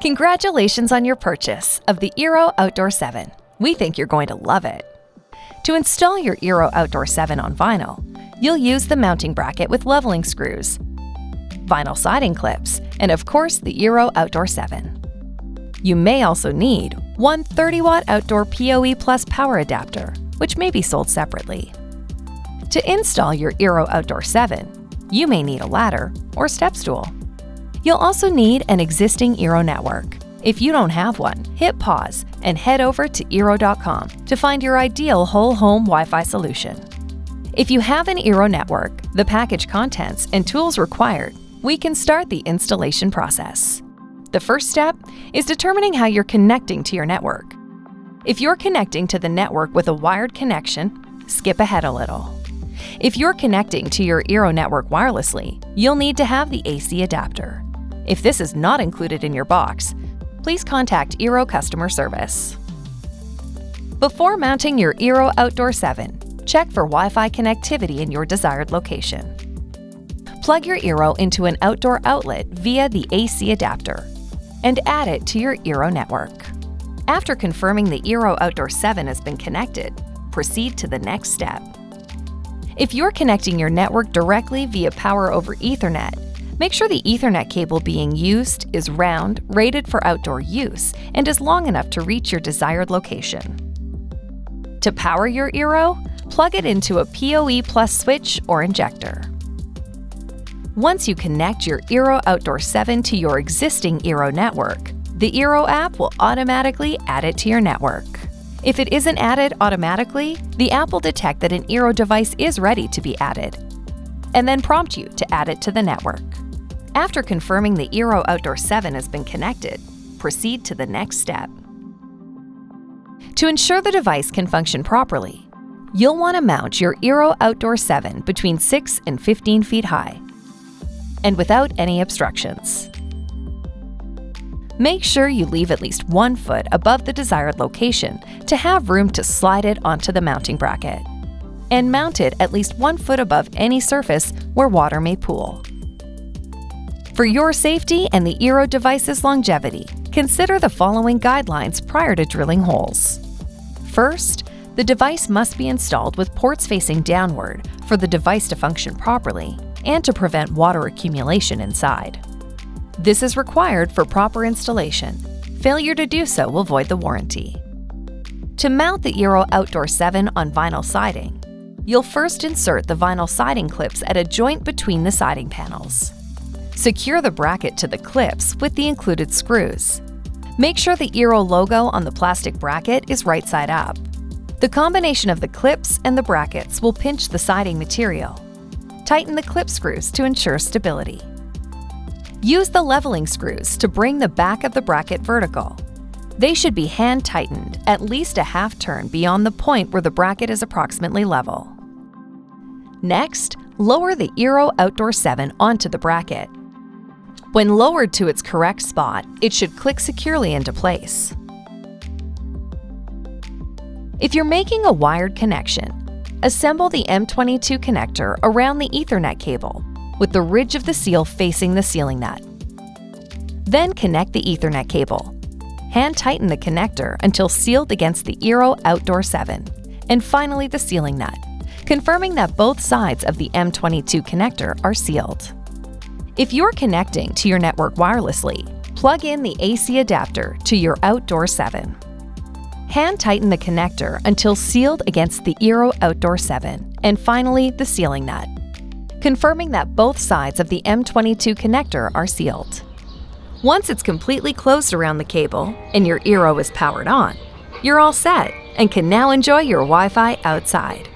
Congratulations on your purchase of the eero Outdoor 7. We think you're going to love it. To install your eero Outdoor 7 on vinyl, you'll use the mounting bracket with leveling screws, vinyl siding clips, and of course the eero Outdoor 7. You may also need one 30-watt outdoor PoE Plus power adapter, which may be sold separately. To install your eero Outdoor 7, you may need a ladder or step stool. You'll also need an existing eero network. If you don't have one, hit pause and head over to eero.com to find your ideal whole home Wi-Fi solution. If you have an eero network, the package contents, and tools required, we can start the installation process. The first step is determining how you're connecting to your network. If you're connecting to the network with a wired connection, skip ahead a little. If you're connecting to your eero network wirelessly, you'll need to have the AC adapter. If this is not included in your box, please contact eero customer service. Before mounting your eero Outdoor 7, check for Wi-Fi connectivity in your desired location. Plug your eero into an outdoor outlet via the AC adapter and add it to your eero network. After confirming the eero Outdoor 7 has been connected, proceed to the next step. If you're connecting your network directly via Power over Ethernet, make sure the Ethernet cable being used is round, rated for outdoor use, and is long enough to reach your desired location. To power your eero, plug it into a PoE Plus switch or injector. Once you connect your eero Outdoor 7 to your existing eero network, the eero app will automatically add it to your network. If it isn't added automatically, the app will detect that an eero device is ready to be added, and then prompt you to add it to the network. After confirming the eero Outdoor 7 has been connected, proceed to the next step. To ensure the device can function properly, you'll want to mount your eero Outdoor 7 between 6 and 15 feet high, and without any obstructions. Make sure you leave at least 1 foot above the desired location to have room to slide it onto the mounting bracket, and mount it at least 1 foot above any surface where water may pool. For your safety and the eero device's longevity, consider the following guidelines prior to drilling holes. First, the device must be installed with ports facing downward for the device to function properly and to prevent water accumulation inside. This is required for proper installation. Failure to do so will void the warranty. To mount the eero Outdoor 7 on vinyl siding, you'll first insert the vinyl siding clips at a joint between the siding panels. Secure the bracket to the clips with the included screws. Make sure the eero logo on the plastic bracket is right side up. The combination of the clips and the brackets will pinch the siding material. Tighten the clip screws to ensure stability. Use the leveling screws to bring the back of the bracket vertical. They should be hand tightened at least a half turn beyond the point where the bracket is approximately level. Next, lower the eero Outdoor 7 onto the bracket. When lowered to its correct spot, it should click securely into place. If you're making a wired connection, assemble the M22 connector around the Ethernet cable with the ridge of the seal facing the sealing nut. Then connect the Ethernet cable. Hand tighten the connector until sealed against the eero Outdoor 7, and finally the sealing nut, confirming that both sides of the M22 connector are sealed. If you're connecting to your network wirelessly, plug in the AC adapter to your Outdoor 7. Hand tighten the connector until sealed against the eero Outdoor 7, and finally the sealing nut, confirming that both sides of the M22 connector are sealed. Once it's completely closed around the cable and your eero is powered on, you're all set and can now enjoy your Wi-Fi outside.